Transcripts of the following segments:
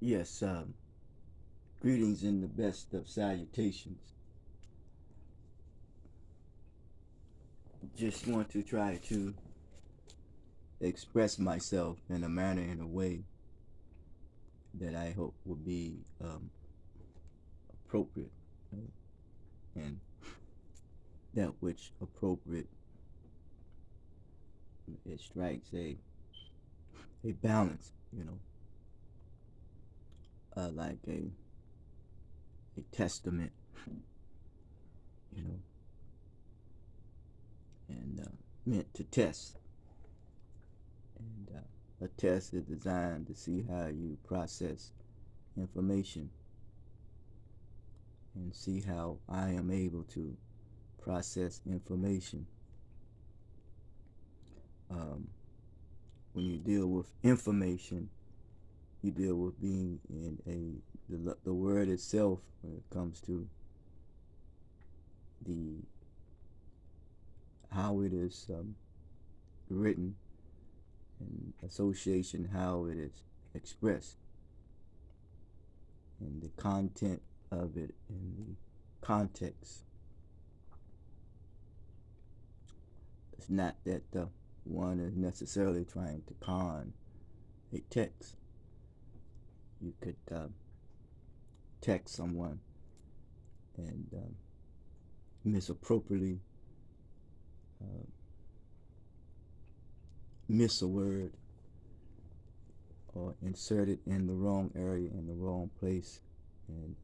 Yes, greetings and the best of salutations. Just want to try to express myself in a manner, in a way that I hope will be appropriate, right? And that which appropriate, it strikes a balance, like a testament, you know, and meant to test. And a test is designed to see how you process information and see how I am able to process information. Um, when you deal with information, you deal with being in the word itself when it comes to the how it is written and association how it is expressed and the content of it in the context. It's not that one is necessarily trying to con a text. You could text someone and misappropriately uh, miss a word or insert it in the wrong area in the wrong place, and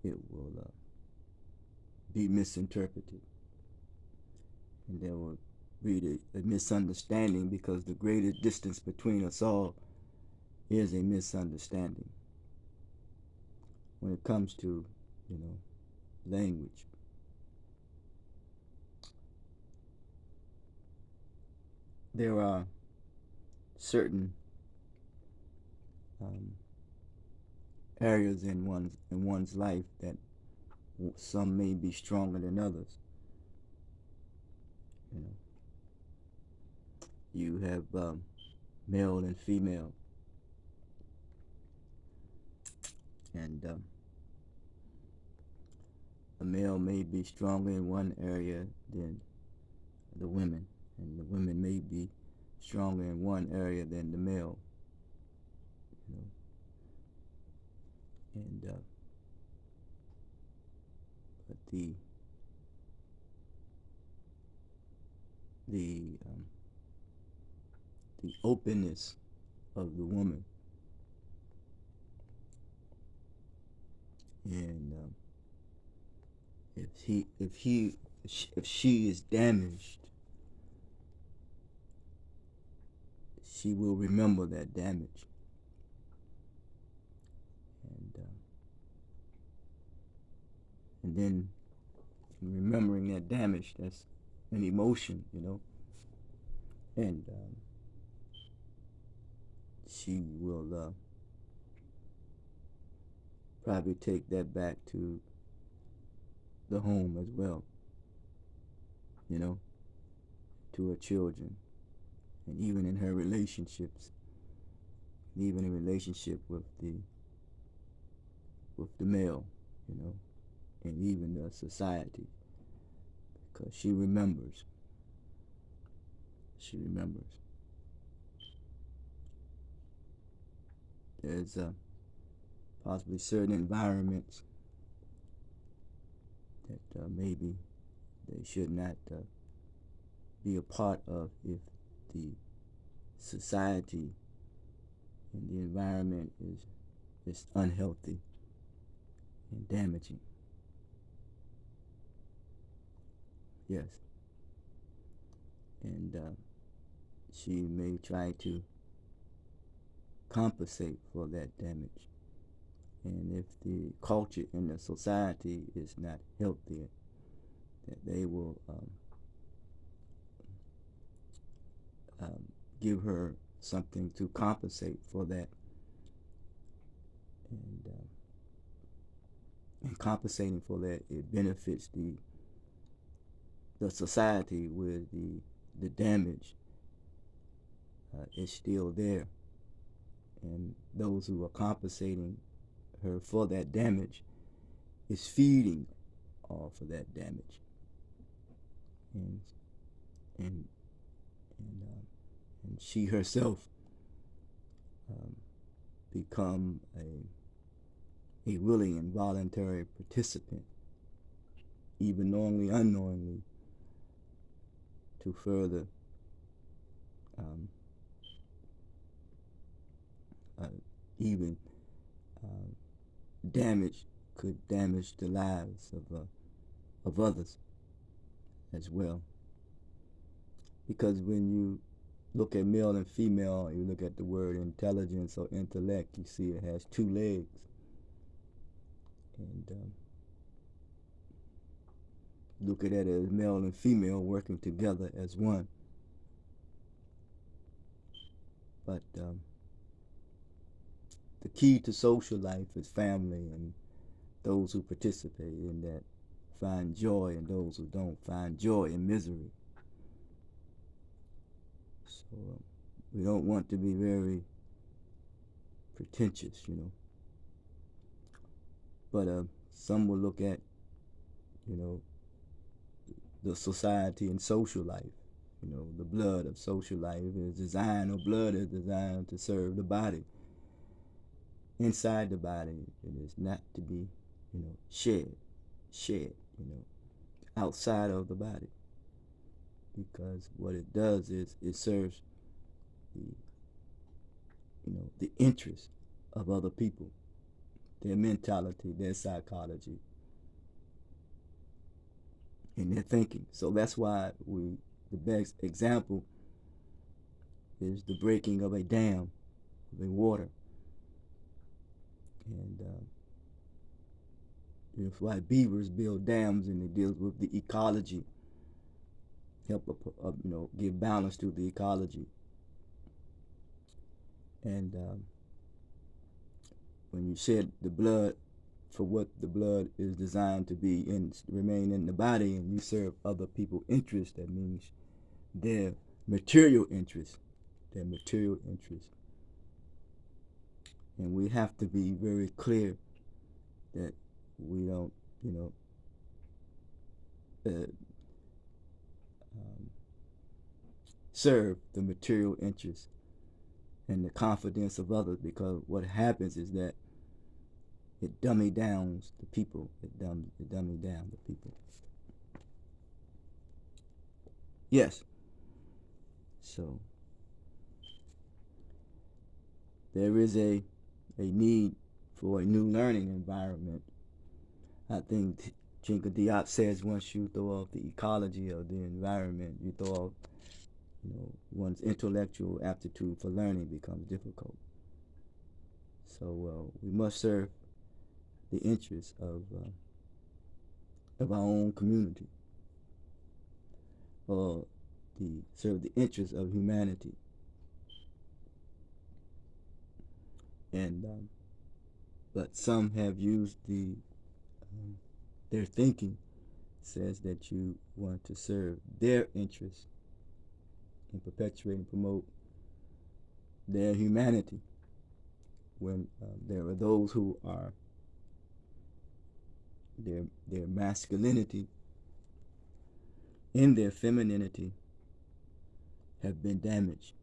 it will be misinterpreted, and there will be a misunderstanding because the greatest distance between us all is a misunderstanding when it comes to language. There are certain um, areas in one's life that some may be stronger than others. You know, you have male and female, and a male may be stronger in one area than the women, and the women may be stronger in one area than the male. You know, and but the the openness of the woman, and if she is damaged, she will remember that damage, and then remembering that damage, that's an emotion, and she will probably take that back to the home as well, you know, to her children, and even in her relationships, even in relationship with the male, you know, and even the society, because she remembers. She remembers. There's possibly certain environments that maybe they should not be a part of if the society and the environment is unhealthy and damaging. Yes, and she may try to compensate for that damage. And if the culture in the society is not healthy, that they will um, give her something to compensate for that, and and compensating for that, it benefits the society where the damage is still there, and those who are compensating her for that damage is feeding off of that damage, and and and, and she herself um, become a willing and voluntary participant, even knowingly, unknowingly, to further um, uh, even uh, damage could damage the lives of others as well. Because when you look at male and female, you look at the word intelligence or intellect, you see it has two legs. And look at it as male and female working together as one. But the key to social life is family, and those who participate in that find joy, and those who don't find joy in misery. So we don't want to be very pretentious, But some will look at, the society and social life. The blood of social life is designed, or blood is designed to serve the body. Inside the body, it is not to be, shed, outside of the body. Because what it does is it serves the, the interest of other people, their mentality, their psychology, and their thinking. So that's why the best example is the breaking of a dam, of a water. And it's why beavers build dams, and it deals with the ecology, help give balance to the ecology. And when you shed the blood for what the blood is designed to be and remain in the body, and you serve other people's interests, that means their material interest, And we have to be very clear that we don't, serve the material interest and the confidence of others, because what happens is that it dummy downs the people. It dummy down the people. Yes. So there is a need for a new learning environment. I think Chinka Diop says once you throw off the ecology of the environment, you throw off, one's intellectual aptitude for learning becomes difficult. So we must serve the interests of our own community, or serve the interests of humanity. And but some have used their thinking says that you want to serve their interests and perpetuate and promote their humanity, when there are those who are their masculinity and their femininity have been damaged,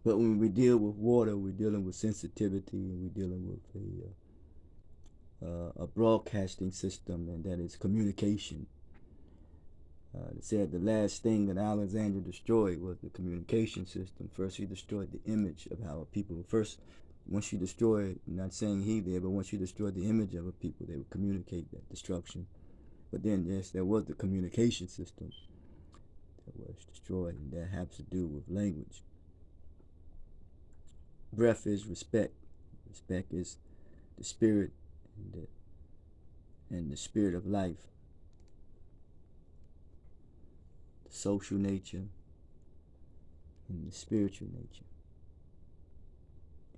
But when we deal with water, we're dealing with sensitivity, and we're dealing with a broadcasting system, and that is communication. It said the last thing that Alexander destroyed was the communication system. First, he destroyed the image of how people. First, once you destroy, not saying he did, but once you destroy the image of a people, they would communicate that destruction. But then, yes, there was the communication system that was destroyed, and that has to do with language. Breath is respect. Respect is the spirit and the spirit of life, the social nature and the spiritual nature.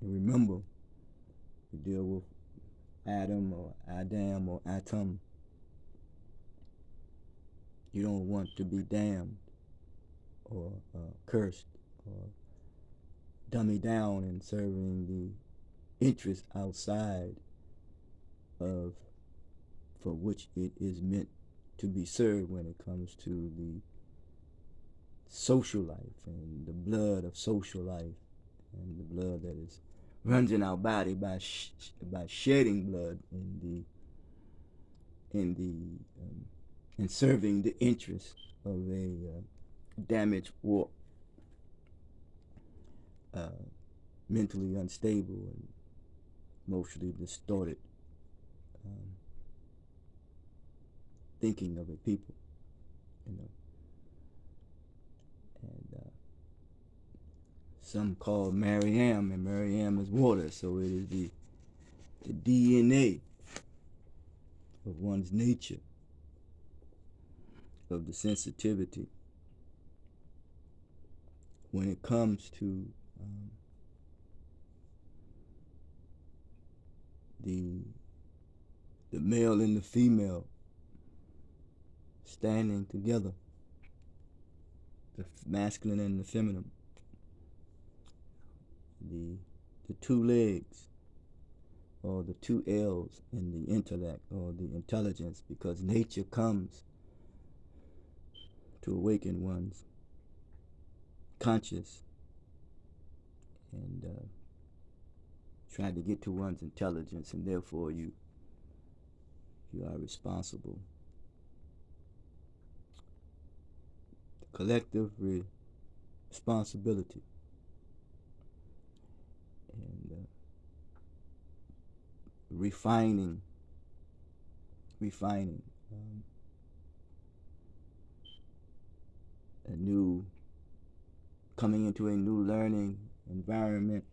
And remember, we deal with Adam or Adam or Atom. You don't want to be damned or cursed or dummy down in serving the interest outside of for which it is meant to be served when it comes to the social life and the blood of social life and the blood that is runs in our body by shedding blood in serving the interest of a damaged or mentally unstable and emotionally distorted um, thinking of a people, you know. And some call Maryam, and Maryam is water, so it is the DNA of one's nature, of the sensitivity when it comes to the male and the female standing together, the masculine and the feminine, the two legs or the two L's in the intellect or the intelligence, because nature comes to awaken one's conscious and try to get to one's intelligence, and therefore you are responsible. Collective responsibility and refining a new coming into a new learning environment,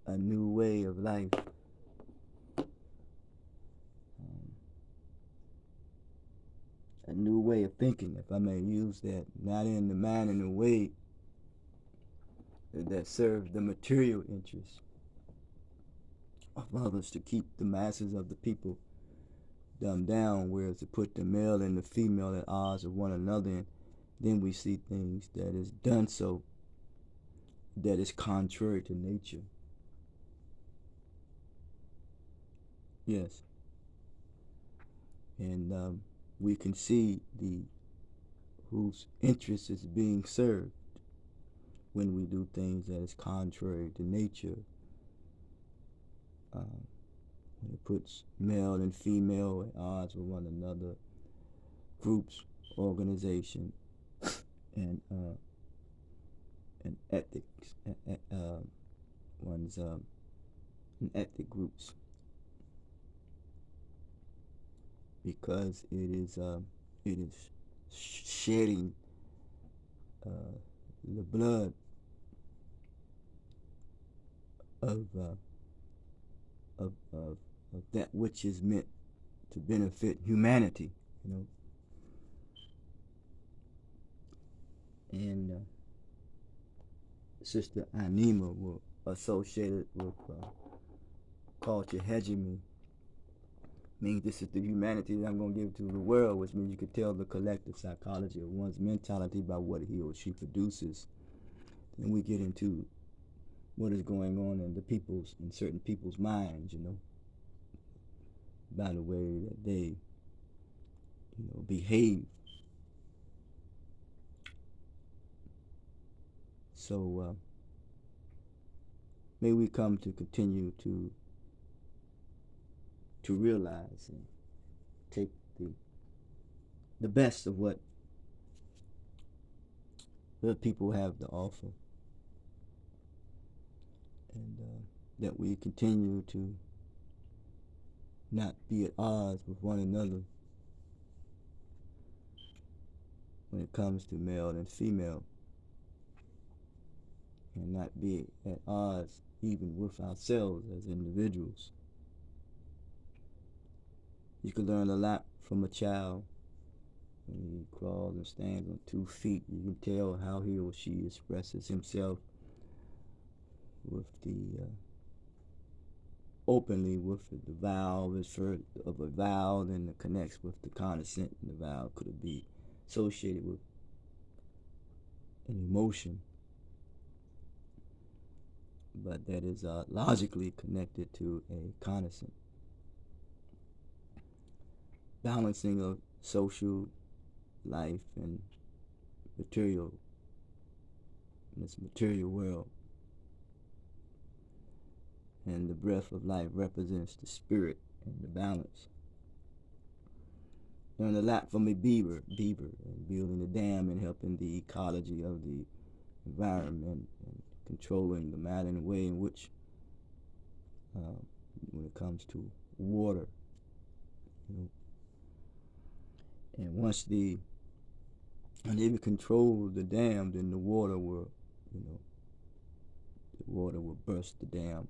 a new way of life, a new way of thinking, if I may use that, not in the manner and the way that serves the material interests of others to keep the masses of the people dumbed down, whereas to put the male and the female at odds of one another, and then we see things that is done so that is contrary to nature. Yes. And we can see whose interest is being served when we do things that is contrary to nature. When it puts male and female at odds with one another, groups, organization, and ethics, one's in ethnic groups, because it is shedding the blood of that which is meant to benefit humanity, you know. And Sister Anima will associate it with culture hegemony. Means this is the humanity that I'm going to give to the world, which means you could tell the collective psychology of one's mentality by what he or she produces. And we get into what is going on in certain people's minds, you know, by the way that they, behave. So may we come to continue to realize and take the best of what the people have to offer, and that we continue to not be at odds with one another when it comes to male and female, and not be at odds even with ourselves as individuals. You can learn a lot from a child. When he crawls and stands on 2 feet, you can tell how he or she expresses himself with the openly with the vowel of a vowel, and it connects with the consonant, and the vowel could be associated with an emotion, but that is logically connected to a cognizant balancing of social life and material in this material world. And the breath of life represents the spirit and the balance. Learned a lot from a beaver, and building the dam and helping the ecology of the environment and controlling the manner and way in which, when it comes to water, you know. And once they control the dam, then the water will, the water will burst the dam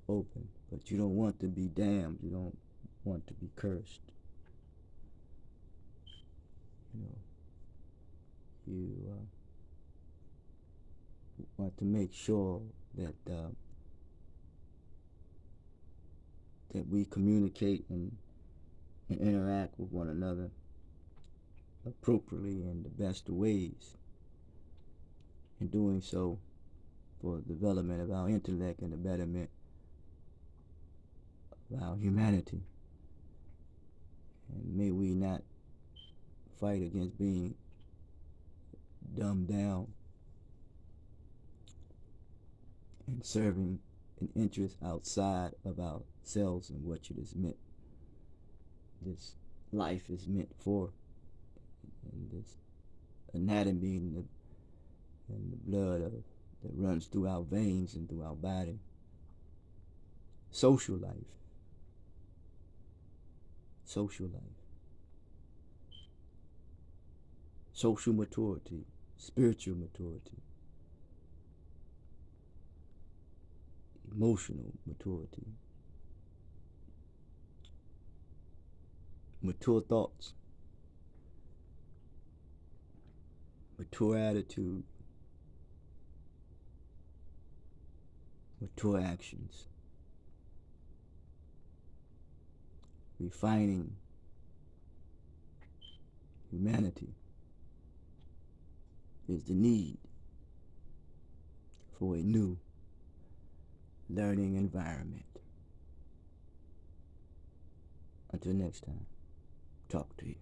open. But you don't want to be damned. You don't want to be cursed. You want to make sure that that we communicate and interact with one another appropriately in the best of ways. In doing so, for the development of our intellect and the betterment of our humanity. And may we not fight against being dumbed down and serving an interest outside of ourselves and what it is meant, this life is meant for, and this anatomy and the blood that runs through our veins and through our body. Social life, social maturity, spiritual maturity, emotional maturity, mature thoughts, mature attitude, mature actions, refining humanity is the need for a new learning environment. Until next time, talk to you.